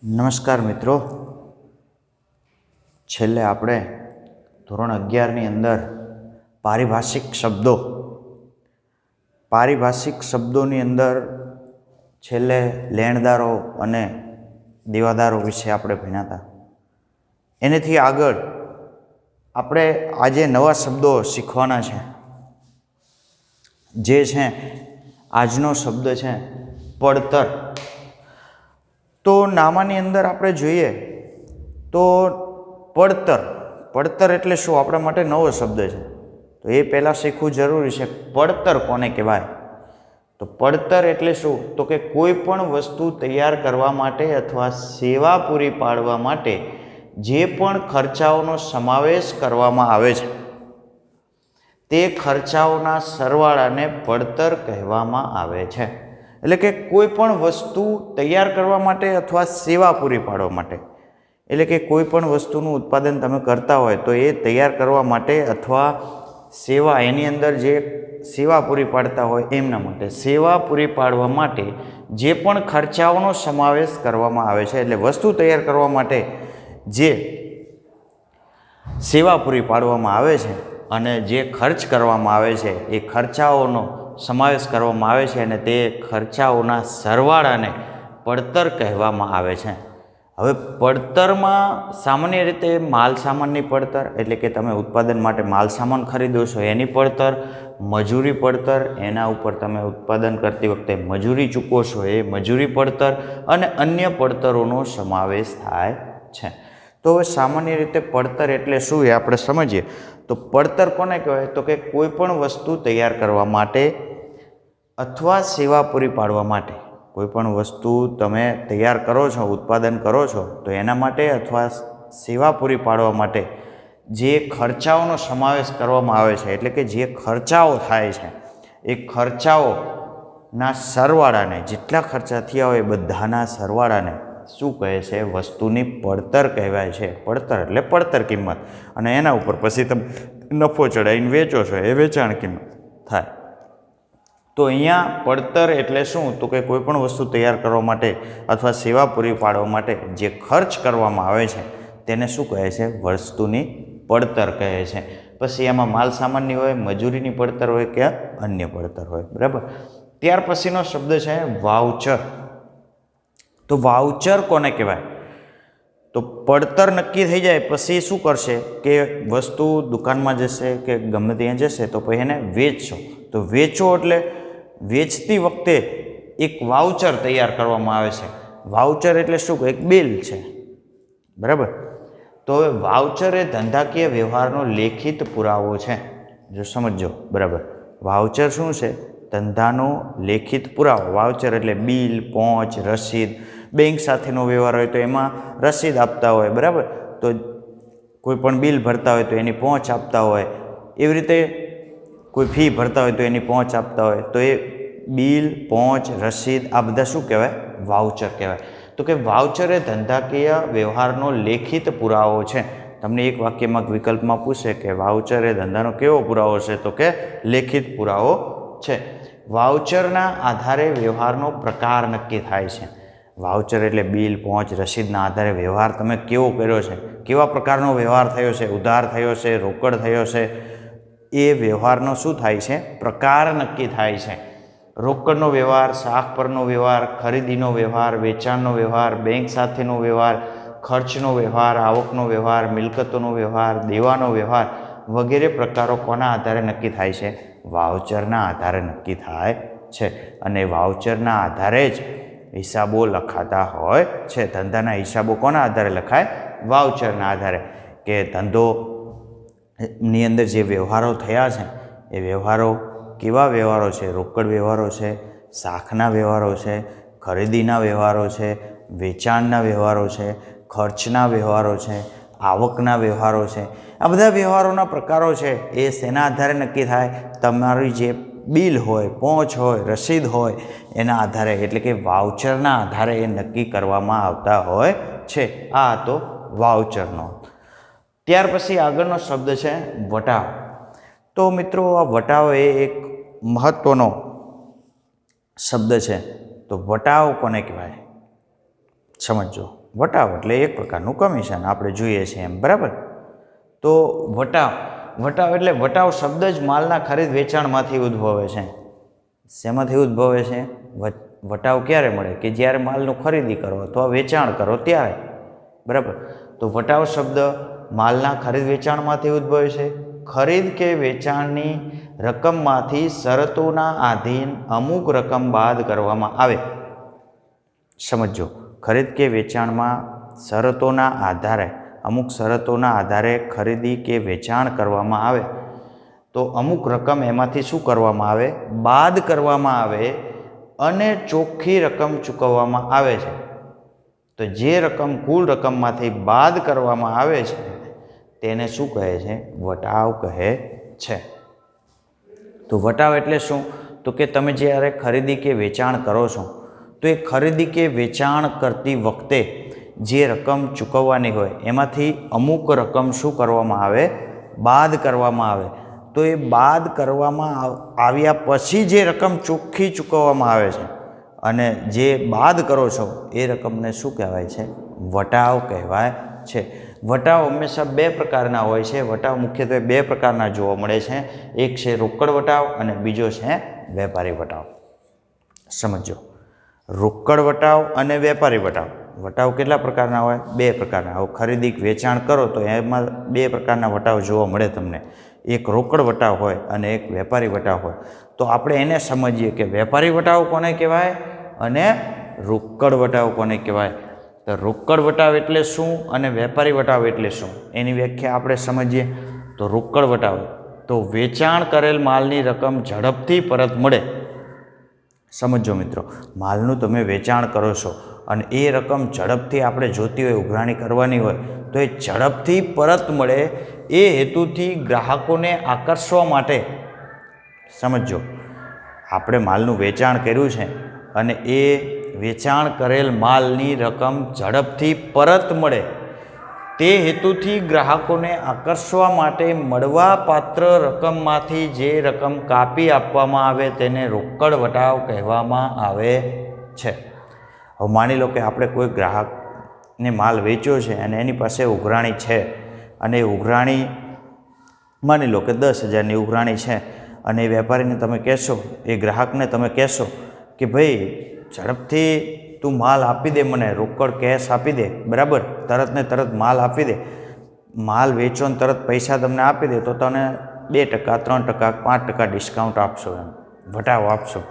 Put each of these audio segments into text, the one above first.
નમસ્કાર મિત્રો, છેલ્લે આપણે ધોરણ 11ની અંદર પારિભાષિક શબ્દોની અંદર છેલ્લે લેણદારો અને દેવાદારો વિશે આપણે ભણ્યા હતા. એનાથી આગળ આપણે આજે નવા શબ્દો શીખવાના છે. જે છે આજનો શબ્દ છે પડતર. તો નામાની અંદર આપણે જોઈએ તો પડતર એટલે શું આપણા માટે નવો શબ્દ છે. તો એ પહેલાં શીખવું જરૂરી છે. પડતર કોને કહેવાય? તો પડતર એટલે શું? તો કે કોઈ પણ વસ્તુ તૈયાર કરવા માટે અથવા સેવા પૂરી પાડવા માટે જે પણ ખર્ચાઓનો સમાવેશ કરવામાં આવે છે તે ખર્ચાઓના સરવાળાને પડતર કહેવામાં આવે છે. એટલે કે કોઈ પણ વસ્તુ તૈયાર કરવા માટે અથવા સેવા પૂરી પાડવા માટે, એટલે કે કોઈ પણ વસ્તુનું ઉત્પાદન તમે કરતા હોય તો એ તૈયાર કરવા માટે અથવા સેવા, એની અંદર જે સેવા પૂરી પાડતા હોય એમના માટે, સેવા પૂરી પાડવા માટે જે પણ ખર્ચાઓનો સમાવેશ કરવામાં આવે છે, એટલે વસ્તુ તૈયાર કરવા માટે જે સેવા પૂરી પાડવામાં આવે છે અને જે ખર્ચ કરવામાં આવે છે એ ખર્ચાઓનો સમાવેશ કરવામાં આવે છે અને તે ખર્ચાઓના સરવાળાને પડતર કહેવામાં આવે છે. હવે પડતરમાં સામાન્ય રીતે માલ સામાનની પડતર, એટલે કે તમે ઉત્પાદન માટે માલ સામાન ખરીદો છો એની પડતર, મજૂરી પડતર, એના ઉપર તમે ઉત્પાદન કરતી વખતે મજૂરી ચૂકવો છો એ મજૂરી પડતર અને અન્ય પડતરોનો સમાવેશ થાય છે. તો હવે સામાન્ય રીતે પડતર એટલે શું એ આપણે સમજીએ. તો પડતર કોને કહેવાય? તો કે કોઈ પણ વસ્તુ તૈયાર કરવા માટે અથવા સેવા પૂરી પાડવા માટે, કોઈ પણ વસ્તુ તમે તૈયાર કરો છો, ઉત્પાદન કરો છો તો એના માટે અથવા સેવા પૂરી પાડવા માટે જે ખર્ચાઓનો સમાવેશ કરવામાં આવે છે, એટલે કે જે ખર્ચાઓ થાય છે એ ખર્ચાઓના સરવાળાને, જેટલા ખર્ચા થયા હોય એ બધાના સરવાળાને શું કહે છે? વસ્તુની પડતર કહેવાય છે. પડતર એટલે પડતર કિંમત. અને એના ઉપર પછી તમે નફો ચડાવીને વેચો છો, એ વેચાણ કિંમત થાય. તો અહીંયા પડતર એટલે શું? તો કે કોઈ પણ વસ્તુ તૈયાર કરવા માટે અથવા સેવા પૂરી પાડવા માટે જે ખર્ચ કરવામાં આવે છે તેને શું કહે છે? વસ્તુની પડતર કહે છે. પછી એમાં માલ સામાનની હોય, મજૂરીની પડતર હોય કે અન્ય પડતર હોય. બરાબર. ત્યાર પછીનો શબ્દ છે વાઉચર. તો વાઉચર કોને કહેવાય? તો પડતર નક્કી થઈ જાય પછી શું કરશે કે વસ્તુ દુકાનમાં જશે કે ગમે ત્યાં જશે તો પછી એને વેચશો. તો વેચો એટલે વેચતી વખતે એક વાઉચર તૈયાર કરવામાં આવે છે. વાઉચર એટલે શું? એક બિલ છે. બરાબર. તો હવે વાઉચર એ ધંધાકીય વ્યવહારનો લેખિત પુરાવો છે. જો સમજો. બરાબર. વાઉચર શું છે? ધંધાનો લેખિત પુરાવો. વાઉચર એટલે બિલ, પહોંચ, રસીદ. બેંક સાથેનો વ્યવહાર હોય તો એમાં રસીદ આપતા હોય. બરાબર. તો કોઈ પણ બિલ ભરતા હોય તો એની પહોંચ આપતા હોય. એવી રીતે કોઈ ફી ભરતા હોય તો એની પહોંચ આપતા હોય. તો એ બિલ, પહોંચ, રસીદ આ બધા શું કહેવાય? વાઉચર કહેવાય. તો કે વાઉચર એ ધંધાકીય વ્યવહારનો લેખિત પુરાવો છે. તમને એક વાક્યમાં વિકલ્પમાં પૂછે કે વાઉચર એ ધંધાનો કેવો પુરાવો છે? તો કે લેખિત પુરાવો છે. વાઉચરના આધારે વ્યવહારનો પ્રકાર નક્કી થાય છે. વાઉચર એટલે બિલ, પહોંચ, રસીદના આધારે વ્યવહાર તમે કેવો કર્યો છે, કેવા પ્રકારનો વ્યવહાર થયો છે, ઉધાર થયો છે, રોકડ થયો છે, એ વ્યવહારનો શું થાય છે? પ્રકાર નક્કી થાય છે. રોકડનો વ્યવહાર, શાખ પરનો વ્યવહાર, ખરીદીનો વ્યવહાર, વેચાણનો વ્યવહાર, બેંક સાથેનો વ્યવહાર, ખર્ચનો વ્યવહાર, આવકનો વ્યવહાર, મિલકતોનો વ્યવહાર, દેવાનો વ્યવહાર વગેરે પ્રકારો કોના આધારે નક્કી થાય છે? વાઉચરના આધારે નક્કી થાય છે. અને વાઉચરના આધારે જ હિસાબો લખાતા હોય છે. ધંધાના હિસાબો કોના આધારે લખાય? વાઉચરના આધારે. કે ધંધોની અંદર જે વ્યવહારો થયા છે એ વ્યવહારો કેવા વ્યવહારો છે? રોકડ વ્યવહારો છે, શાખના વ્યવહારો છે, ખરીદીના વ્યવહારો છે, વેચાણના વ્યવહારો છે, ખર્ચના વ્યવહારો છે, આવકના વ્યવહારો છે. આ બધા વ્યવહારોના પ્રકારો છે એ શેના આધારે નક્કી થાય? તમારી જે બિલ હોય, પહોંચ હોય, રસીદ હોય એના આધારે, એટલે કે વાઉચરના આધારે એ નક્કી કરવામાં આવતા હોય છે. આ તો વાઉચરનો. ત્યાર પછી આગળનો શબ્દ છે વટાવ. તો મિત્રો આ વટાવ એ એક મહત્વનો શબ્દ છે. તો વટાવ કોને કહેવાય? સમજો. વટાવ એટલે એક પ્રકારનું કમિશન આપણે જોઈએ છીએ એમ, બરાબર. તો વટાવ એટલે વટાવ શબ્દ જ માલના ખરીદ વેચાણમાંથી ઉદ્ભવે છે. શેમાંથી ઉદ્ભવે છે? વટાવ ક્યારે મળે? કે જ્યારે માલનું ખરીદી કરો અથવા વેચાણ કરો ત્યારે, બરાબર. તો વટાવ શબ્દ માલના ખરીદ વેચાણમાંથી ઉદ્ભવે છે. ખરીદ કે વેચાણની રકમમાંથી શરતોના આધીન અમુક રકમ બાદ કરવામાં આવે. સમજો, ખરીદ કે વેચાણમાં શરતોના આધારે અમુક શરતોના આધારે ખરીદી કે વેચાણ કરવામાં આવે તો અમુક રકમ એમાંથી શું કરવામાં આવે? બાદ કરવામાં આવે અને ચોખ્ખી રકમ ચૂકવવામાં આવે છે. તો જે રકમ કુલ રકમમાંથી બાદ કરવામાં આવે છે તેને શું કહે છે? વટાવ કહે છે. તો વટાવ એટલે શું? તો કે તમે જ્યારે ખરીદી કે વેચાણ કરો છો તો એ ખરીદી કે વેચાણ કરતી વખતે જે રકમ ચૂકવવાની હોય એમાંથી અમુક રકમ શું કરવામાં આવે? બાદ કરવામાં આવે. તો એ બાદ કરવામાં આવ્યા પછી જે રકમ ચોખ્ખી ચૂકવવામાં આવે છે અને જે બાદ કરો છો એ રકમને શું કહેવાય છે? વટાવ કહેવાય છે. વટાવ હંમેશા બે પ્રકારના હોય છે. વટાવ મુખ્યત્વે બે પ્રકારના જોવા મળે છે. એક છે રોકડ વટાવ અને બીજો છે વેપારી વટાવ. સમજો, રોકડ વટાવ અને વેપારી વટાવ. વટાવ કેટલા પ્રકારના હોય? બે પ્રકારના. હવે ખરીદી વેચાણ કરો તો એમાં બે પ્રકારના વટાવ જોવા મળે તમને. એક રોકડ વટાવ હોય અને એક વેપારી વટાવ હોય. તો આપણે એને સમજીએ કે વેપારી વટાવ કોને કહેવાય અને રોકડ વટાવ કોને કહેવાય. તો રોકડ વટાવ એટલે શું અને વેપારી વટાવ એટલે શું એની વ્યાખ્યા આપણે સમજીએ. તો રોકડ વટાવ તો વેચાણ કરેલ માલની રકમ ઝડપથી પરત મળે. સમજો મિત્રો, માલનું તમે વેચાણ કરો છો અને એ રકમ ઝડપથી આપણે જોતી હોય, ઉઘરાણી કરવાની હોય તો એ ઝડપથી પરત મળે એ હેતુથી ગ્રાહકોને આકર્ષવા માટે, સમજો, આપણે માલનું વેચાણ કર્યું છે અને એ વેચાણ કરેલ માલની રકમ ઝડપથી પરત મળે તે હેતુથી ગ્રાહકોને આકર્ષવા માટે મળવાપાત્ર રકમમાંથી જે રકમ કાપી આપવામાં આવે તેને રોકડ વટાવ કહેવામાં આવે છે. હવે માની લો કે આપણે કોઈ ગ્રાહકને માલ વેચ્યો છે અને એની પાસે ઉઘરાણી છે અને એ ઉઘરાણી માની લો કે 10,000ની ઉઘરાણી છે અને એ વેપારીને તમે કહેશો, એ ગ્રાહકને તમે કહેશો કે ભાઈ ઝડપથી તું માલ આપી દે, મને રોકડ કેશ આપી દે, બરાબર, તરત ને તરત માલ આપી દે, માલ વેચો ને તરત પૈસા તમને આપી દે તો તને 2%, 3%, 5% ડિસ્કાઉન્ટ આપશો, એમ વટાવ આપશો.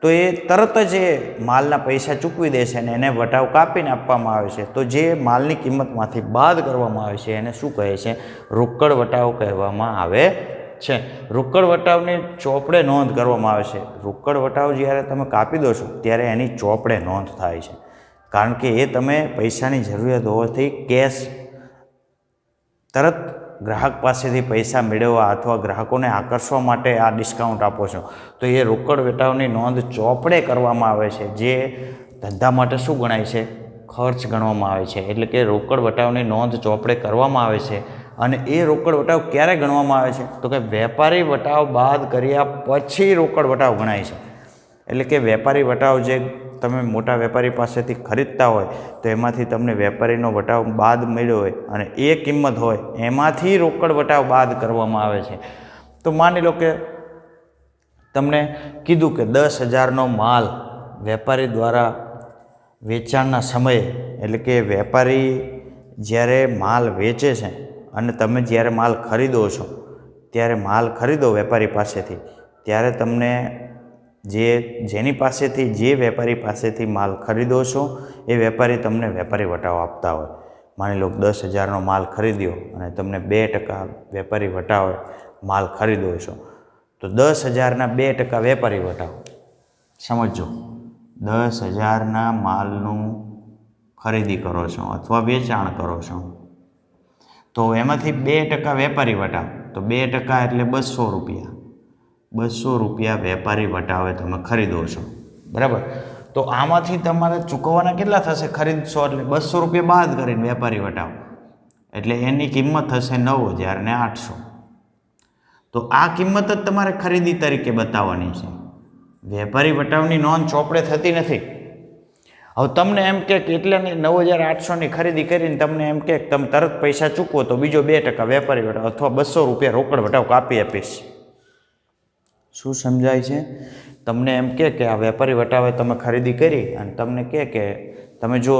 તો એ તરત જ એ માલના પૈસા ચૂકવી દેશે અને એને વટાવ કાપીને આપવામાં આવે છે. તો જે માલની કિંમતમાંથી બાદ કરવામાં આવે છે એને શું કહે છે? રોકડ વટાવ કહેવામાં આવે છે. રોકડ વટાવની ચોપડે નોંધ કરવામાં આવે છે. રોકડ વટાવ જ્યારે તમે કાપી દો છો ત્યારે એની ચોપડે નોંધ થાય છે, કારણ કે એ તમે પૈસાની જરૂરિયાત હોવાથી કેશ તરત ગ્રાહક પાસેથી પૈસા મેળવવા અથવા ગ્રાહકોને આકર્ષવા માટે આ ડિસ્કાઉન્ટ આપો છો. તો એ રોકડ વટાવની નોંધ ચોપડે કરવામાં આવે છે, જે ધંધા માટે શું ગણાય છે? ખર્ચ ગણવામાં આવે છે. એટલે કે રોકડ વટાવની નોંધ ચોપડે કરવામાં આવે છે. અને એ રોકડ વટાવ ક્યારે ગણવામાં આવે છે? તો કે વેપારી વટાવ બાદ કર્યા પછી રોકડ વટાવ ગણાય છે. એટલે કે વેપારી વટાવ જે તમે મોટા વેપારી પાસેથી ખરીદતા હોય તો એમાંથી તમને વેપારીનો વટાવ બાદ મળ્યો હોય અને એ કિંમત હોય એમાંથી રોકડ વટાવ બાદ કરવામાં આવે છે. તો માની લો કે તમને કીધું કે 10,000નો માલ વેપારી દ્વારા વેચાણના સમયે, એટલે કે વેપારી જ્યારે માલ વેચે છે અને તમે જ્યારે માલ ખરીદો છો ત્યારે માલ ખરીદો વેપારી પાસેથી ત્યારે તમને જેની પાસેથી જે વેપારી પાસેથી માલ ખરીદો છો એ વેપારી તમને વેપારી વટાવ આપતા હોય. માની લો 10,000નો માલ ખરીદ્યો અને તમને 2% વેપારી વટાવ માલ ખરીદો છો તો 10,000ના 2% વેપારી વટાવ. સમજો, 10,000ના માલનું ખરીદી કરો છો અથવા વેચાણ કરો છો તો એમાંથી 2% વેપારી વટાવ, તો 2% એટલે 200 રૂપિયા. 200 રૂપિયા વેપારી વટાવે તમે ખરીદો છો, બરાબર. તો આમાંથી તમારે ચૂકવવાના કેટલા થશે? ખરીદશો એટલે 200 રૂપિયા બાદ કરીને વેપારી વટાવ, એટલે એની કિંમત થશે 9,800. તો આ કિંમત જ તમારે ખરીદી તરીકે બતાવવાની છે. વેપારી વટાવની નોંધ ચોપડે થતી નથી. હવે તમને એમ કે એટલાની 9,800ની ખરીદી કરીને તમને એમ કે તમે તરત પૈસા ચૂકવો તો બીજો 2% વેપારી વટાવ અથવા 200 રૂપિયા રોકડ વટાવ કાપી આપીશ. શું સમજાય છે? તમને એમ કે આ વેપારી વટાવે તમે ખરીદી કરી અને તમને કે તમે જો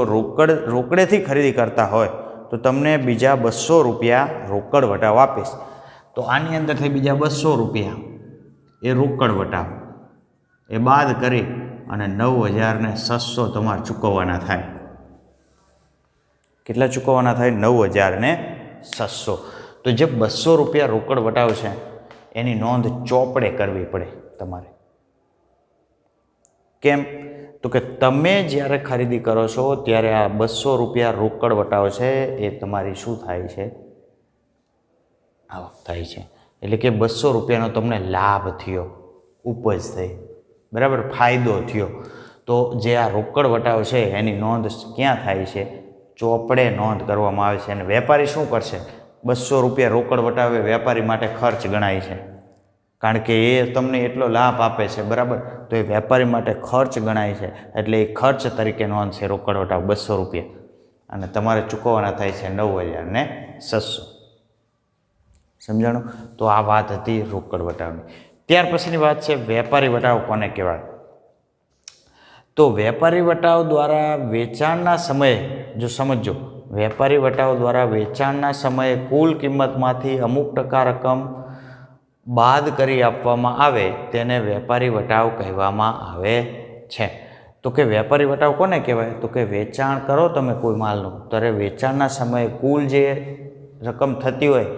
રોકડેથી ખરીદી કરતા હોય તો તમને બીજા 200 રૂપિયા રોકડ વટાવ આપીશ. તો આની અંદરથી બીજા 200 રૂપિયા એ રોકડ વટાવ એ બાદ કરી અને 9,600 તમારે ચૂકવવાના થાય. કેટલા ચૂકવવાના થાય? 9,600. તો જે 200 રૂપિયા રોકડ વટાવ છે એની નોંધ ચોપડે કરવી પડે તમારે. કેમ? તો કે તમે જ્યારે ખરીદી કરો છો ત્યારે આ 200 રૂપિયા રોકડ વટાવ છે એ તમારી શું થાય છે? આવક થાય છે. એટલે કે 200 રૂપિયાનો તમને લાભ થયો, ઉપજ થઈ, બરાબર, ફાયદો થયો. તો જે આ રોકડ વટાવ છે એની નોંધ ક્યાં થાય છે? ચોપડે નોંધ કરવામાં આવે છે. અને વેપારી શું કરશે? 200 રૂપિયા રોકડ વટાવે વેપારી માટે ખર્ચ ગણાય છે, કારણ કે એ તમને એટલો લાભ આપે છે, બરાબર. તો એ વેપારી માટે ખર્ચ ગણાય છે, એટલે એ ખર્ચ તરીકે નોંધ છે રોકડ વટાવ 200 રૂપિયા. અને તમારે ચૂકવવાના થાય છે 9,600. સમજાણું? તો આ વાત હતી રોકડ વટાવની. ત્યાર પછીની વાત છે વેપારી વટાવ કોને કહેવાય? તો વેપારી વટાવ દ્વારા વેચાણના સમયે, જો સમજો, વેપારી વટાવ દ્વારા વેચાણના સમયે કુલ કિંમતમાંથી અમુક ટકા રકમ બાદ કરી આપવામાં આવે તેને વેપારી વટાવ કહેવામાં આવે છે. તો કે વેપારી વટાવ કોને કહેવાય? તો કે વેચાણ કરો તમે કોઈ માલનું, ત્યારે વેચાણના સમયે કુલ જે રકમ થતી હોય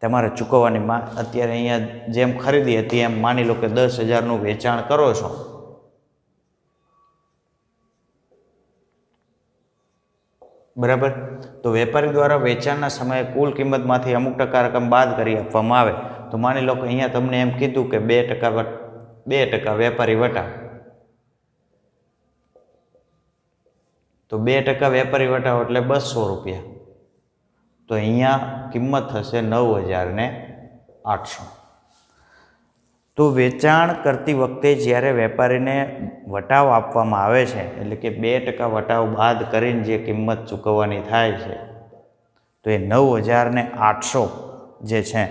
તમારે ચૂકવવાની, અત્યારે અહીંયા જેમ ખરીદી હતી એમ માની લો કે 10,000નું વેચાણ કરો છો, બરાબર. તો વેપારી દ્વારા વેચાણના સમયે કુલ કિંમતમાંથી અમુક ટકા રકમ બાદ કરી આપવામાં આવે. તો માની લો કે અહીંયા તમને એમ કીધું કે 2% વેપારી વટાવ, તો 2% વેપારી વટાવ એટલે 200 રૂપિયા. તો અહીંયા કિંમત થશે 9,800. તો વેચાણ કરતી વખતે જ્યારે વેપારીને વટાવ આપવામાં આવે છે, એટલે કે 2% વટાવ બાદ કરીને જે કિંમત ચૂકવવાની થાય છે, તો એ 9,800 જે છે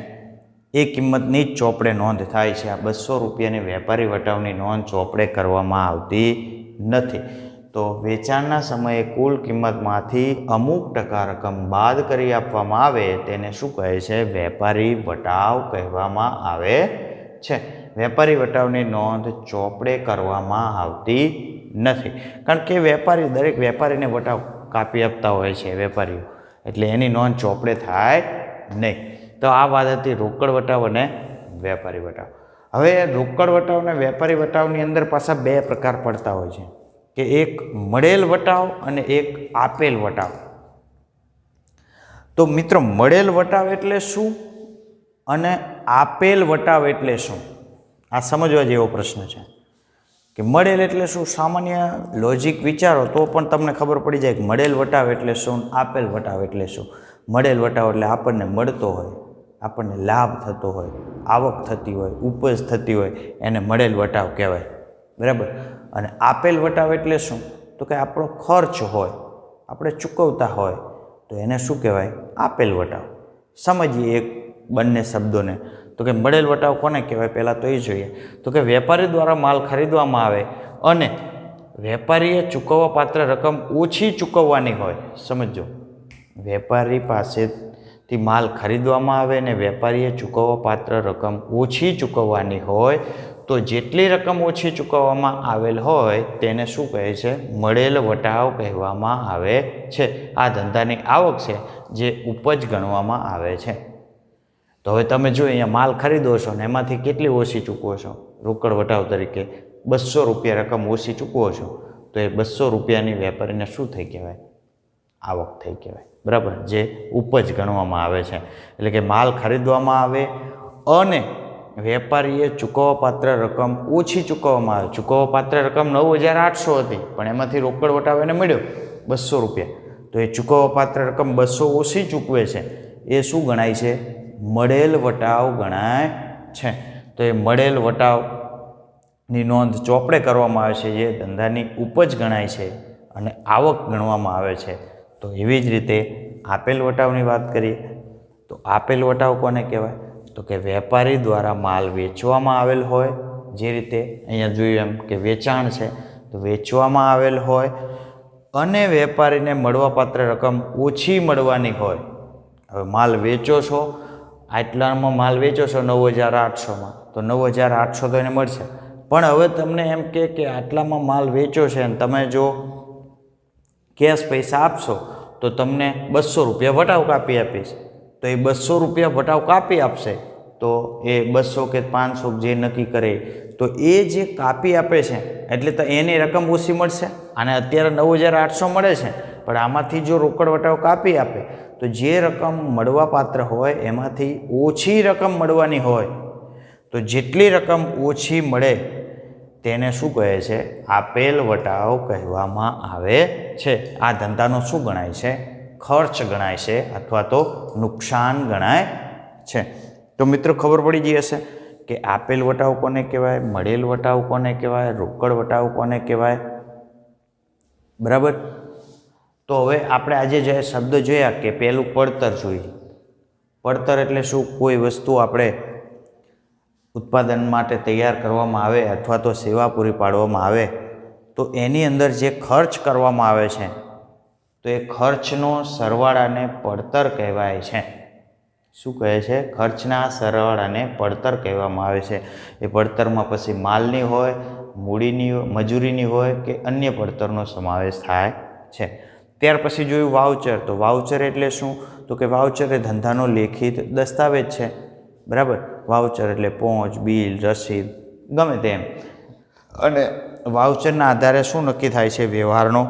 એ કિંમતની જ ચોપડે નોંધ થાય છે. આ 200 રૂપિયાની વેપારી વટાવની નોંધ ચોપડે કરવામાં આવતી નથી. તો વેચાણના સમયે કુલ કિંમતમાંથી અમુક ટકા રકમ બાદ કરી આપવામાં આવે તેને શું કહે છે? વેપારી વટાવ કહેવામાં આવે છે. વેપારી વટાવની નોંધ ચોપડે કરવામાં આવતી નથી, કારણ કે દરેક વેપારીને વટાવ કાપી આપતા હોય છે વેપારીઓ, એટલે એની નોંધ ચોપડે થાય નહીં. તો આ વાત હતી રોકડ વટાવ અને વેપારી વટાવ. હવે રોકડ વટાવ અને વેપારી વટાવની અંદર પાછા 2 પ્રકાર પડતા હોય છે, કે એક મળેલ વટાવ અને એક આપેલ વટાવ. તો મિત્રો, મળેલ વટાવ એટલે શું અને આપેલ વટાવ એટલે શું? આ સમજવા જેવો પ્રશ્ન છે કે મળેલ એટલે શું. સામાન્ય લોજિક વિચારો તો પણ તમને ખબર પડી જાય કે મળેલ વટાવ એટલે શું, આપેલ વટાવ એટલે શું. મળેલ વટાવ એટલે આપણને મળતો હોય, આપણને લાભ થતો હોય, આવક થતી હોય, ઉપજ થતી હોય, એને મળેલ વટાવ કહેવાય, બરાબર. અને આપેલ વટાવ એટલે શું? તો કે આપણો ખર્ચ હોય, આપણે ચૂકવતા હોય, તો એને શું કહેવાય? આપેલ વટાવ. સમજીએ એક બંને શબ્દોને. તો કે મળેલ વટાવ કોને કહેવાય પહેલાં તો એ જોઈએ. તો કે વેપારી દ્વારા માલ ખરીદવામાં આવે અને વેપારીએ ચૂકવવા પાત્ર રકમ ઓછી ચૂકવવાની હોય. સમજો, વેપારી પાસેથી માલ ખરીદવામાં આવે અને વેપારીએ ચૂકવવા પાત્ર રકમ ઓછી ચૂકવવાની હોય, તો જેટલી રકમ ઓછી ચૂકવવામાં આવેલ હોય તેને શું કહે છે? મળેલ વટાવ કહેવામાં આવે છે. આ ધંધાની આવક છે જે ઉપજ ગણવામાં આવે છે. તો હવે તમે જો અહીંયા માલ ખરીદો છો ને એમાંથી કેટલી ઓછી ચૂકવો છો? રોકડ વટાવ તરીકે 200 રૂપિયા રકમ ઓછી ચૂકવો છો, તો એ 200 રૂપિયાની વેપારીને શું થઈ કહેવાય? આવક થઈ કહેવાય, બરાબર, જે ઉપજ ગણવામાં આવે છે. એટલે કે માલ ખરીદવામાં આવે અને વેપારીએ ચૂકવવા પાત્ર રકમ ઓછી ચૂકવવામાં આવે. ચૂકવવા પાત્ર રકમ 9,800 હતી, પણ એમાંથી રોકડ વટાવ એને મળ્યો 200 રૂપિયા. તો એ ચૂકવવા પાત્ર રકમ 200 ઓછી ચૂકવે છે, એ શું ગણાય છે? મળેલ વટાવ ગણાય છે. તો એ મળેલ વટાવ ની નોંધ ચોપડે કરવામાં આવે છે, જે ધંધાની ઉપજ ગણાય છે અને આવક ગણવામાં આવે છે. તો એવી જ રીતે આપેલ વટાવની વાત કરીએ તો આપેલ વટાવ કોને કહેવાય? તો કે વેપારી દ્વારા માલ વેચવામાં આવેલ હોય, જે રીતે અહીંયા જોયું એમ કે વેચાણ છે તો વેચવામાં આવેલ હોય અને વેપારીને મળવાપાત્ર રકમ ઓછી મળવાની હોય. હવે માલ વેચો છો, આટલામાં માલ વેચો છો 9,800માં, તો 9,800 તો એને મળશે, પણ હવે તમને એમ કે આટલામાં માલ વેચો છે અને તમે જો કેશ પૈસા આપશો તો તમને 200 રૂપિયા વટાવ કાપી આપીશ. તો એ 200 રૂપિયા વટાવ કાપી આપશે, તો એ 200 કે 500 જે નક્કી કરે, તો એ જે કાપી આપે છે એટલે તો એની રકમ ઓછી મળશે. અને અત્યારે 9,800 મળે છે, પણ આમાંથી જો રોકડ વટાવ કાપી આપે તો જે રકમ મળવાપાત્ર હોય એમાંથી ઓછી રકમ મળવાની હોય. તો જેટલી રકમ ઓછી મળે તેને શું કહે છે? આપેલ વટાવ કહેવામાં આવે છે. આ ધંધાનો શું ગણાય છે? ખર્ચ ગણાય છે અથવા તો નુકસાન ગણાય છે. તો મિત્રો ખબર પડી ગઈ હશે કે આપેલ વટાવ કોને કહેવાય, મળેલ વટાવ કોને કહેવાય, રોકડ વટાવ કોને કહેવાય, બરાબર. તો હવે આપણે આજે જે શબ્દ જોયા કે પહેલું પડતર જોઈએ. પડતર એટલે શું? કોઈ વસ્તુ આપણે ઉત્પાદન માટે તૈયાર કરવામાં આવે અથવા તો સેવા પૂરી પાડવામાં આવે તો એની અંદર જે ખર્ચ કરવામાં આવે છે તો એ ખર્ચનો સરવાળાને પડતર કહેવાય છે. શું કહે છે? ખર્ચના સરવાળાને પડતર કહેવામાં આવે છે. એ પડતરમાં પછી માલની હોય, મૂડીની, મજૂરીની હોય કે અન્ય પડતરનો સમાવેશ થાય છે. ત્યાર પછી જોયું વાઉચર. તો વાઉચર એટલે શું? તો કે વાઉચર એ ધંધાનો લેખિત દસ્તાવેજ છે, બરાબર. વાઉચર એટલે પહોંચ, બિલ, રસીદ, ગમે તેમ. અને વાઉચરના આધારે શું નક્કી થાય છે? વ્યવહારનો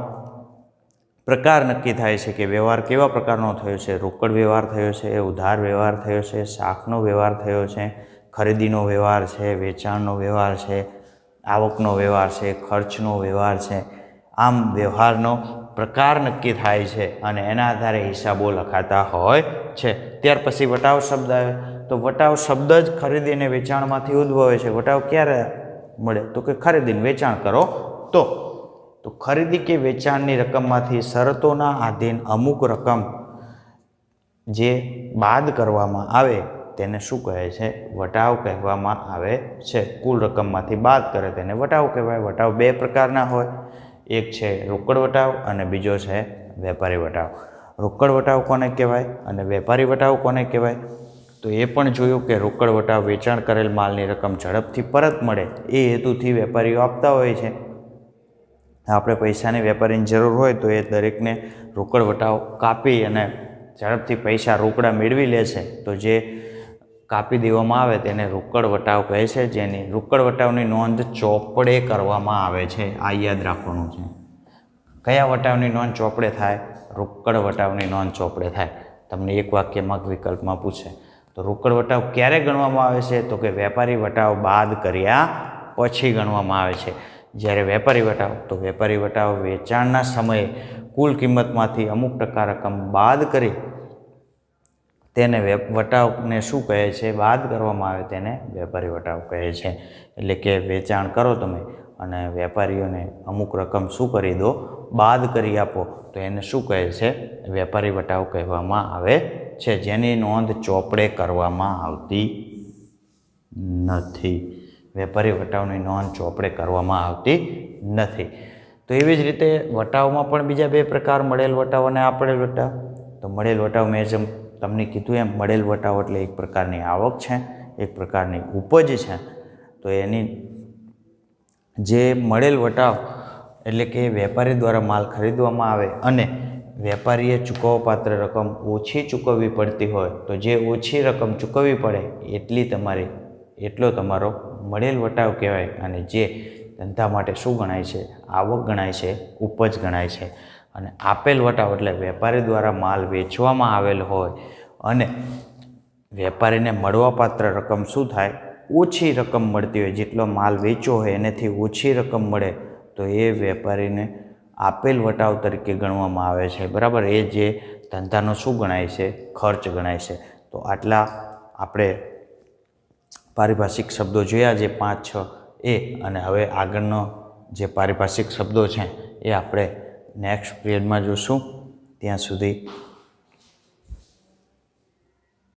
પ્રકાર નક્કી થાય છે કે વ્યવહાર કેવા પ્રકારનો થયો છે. રોકડ વ્યવહાર થયો છે, ઉધાર વ્યવહાર થયો છે, શાખનો વ્યવહાર થયો છે, ખરીદીનો વ્યવહાર છે, વેચાણનો વ્યવહાર છે, આવકનો વ્યવહાર છે, ખર્ચનો વ્યવહાર છે. આમ વ્યવહારનો પ્રકાર નક્કી થાય છે અને એના આધારે હિસાબો લખાતા હોય છે. ત્યાર પછી વટાવ શબ્દ આવે. તો વટાવ શબ્દ જ ખરીદી અને વેચાણમાંથી ઉદ્ભવે છે. વટાવ ક્યારે મળે? તો કે ખરીદીને વેચાણ કરો તો ખરીદી કે વેચાણની રકમમાંથી શરતોના આધીન અમુક રકમ જે બાદ કરવામાં આવે તેને શું કહે છે? વટાવ કહેવામાં આવે છે. કુલ રકમમાંથી બાદ કરે તેને વટાવ કહેવાય. વટાવ બે પ્રકારના હોય, એક છે રોકડ વટાવ અને બીજો છે વેપારી વટાવ. રોકડ વટાવ કોને કહેવાય અને વેપારી વટાવ કોને કહેવાય? તો એ પણ જોયું કે રોકડ વટાવ વેચાણ કરેલ માલની રકમ ઝડપથી પરત મળે એ હેતુથી વેપારીઓ આપતા હોય છે. આપણે પૈસાની વેપારીની જરૂર હોય તો એ દરેકને રોકડ વટાવ કાપી અને ઝડપથી પૈસા રોકડા મેળવી લે છે. તો જે કાપી દેવામાં આવે તેને રોકડ વટાવ કહે છે, જેની રોકડ વટાવની નોંધ ચોપડે કરવામાં આવે છે. આ યાદ રાખવાનું છે. કયા વટાવની નોંધ ચોપડે થાય? રોકડ વટાવની નોંધ ચોપડે થાય. તમને એક વાક્યમાં વિકલ્પમાં પૂછે તો રોકડ વટાવ ક્યારે ગણવામાં આવે છે? તો કે વેપારી વટાવ બાદ કર્યા પછી ગણવામાં આવે છે. જ્યારે વેપારી વટાવ, તો વેપારી વટાવ વેચાણના સમયે કુલ કિંમતમાંથી અમુક ટકા રકમ બાદ કરી તેને વટાવને શું કહે છે? બાદ કરવામાં આવે તેને વેપારી વટાવ કહે છે. એટલે કે વેચાણ કરો તમે અને વેપારીઓને અમુક રકમ શું કરી દો? બાદ કરી આપો, તો એને શું કહે છે? વેપારી વટાવ કહેવામાં આવે છે, જેની નોંધ ચોપડે કરવામાં આવતી નથી. વેપારી વટાવની નોંધ ચોપડે કરવામાં આવતી નથી. તો એવી જ રીતે વટાવમાં પણ બીજા બે પ્રકાર, મળેલ વટાવ અને આપેલ વટાવ. તો મળેલ વટાવ મેં જેમ તમને કીધું એમ મળેલ વટાવ એટલે એક પ્રકારની આવક છે, એક પ્રકારની ઉપજ છે. તો એની જે મળેલ વટાવ એટલે કે વેપારી દ્વારા માલ ખરીદવામાં આવે અને વેપારીએ ચૂકવવાપાત્ર રકમ ઓછી ચૂકવવી પડતી હોય તો જે ઓછી રકમ ચૂકવવી પડે એટલો તમારો મળેલ વટાવ કહેવાય. અને જે ધંધા માટે શું ગણાય છે? આવક ગણાય છે, ઉપજ ગણાય છે. અને આપેલ વટાવ એટલે વેપારી દ્વારા માલ વેચવામાં આવેલ હોય અને વેપારીને મળવાપાત્ર રકમ શું થાય? ઓછી રકમ મળતી હોય. જેટલો માલ વેચ્યો હોય એનાથી ઓછી રકમ મળે તો એ વેપારીને આપેલ વટાવ તરીકે ગણવામાં આવે છે, બરાબર. એ જે ધંધાનો શું ગણાય છે? ખર્ચ ગણાય છે. તો આટલા આપણે પારિભાષિક શબ્દો જોયા, જે 5-6 એ અને હવે આગળનો જે પારિભાષિક શબ્દો છે એ આપણે નેક્સ્ટ પીરિયડમાં જોઈશું. ત્યાં સુધી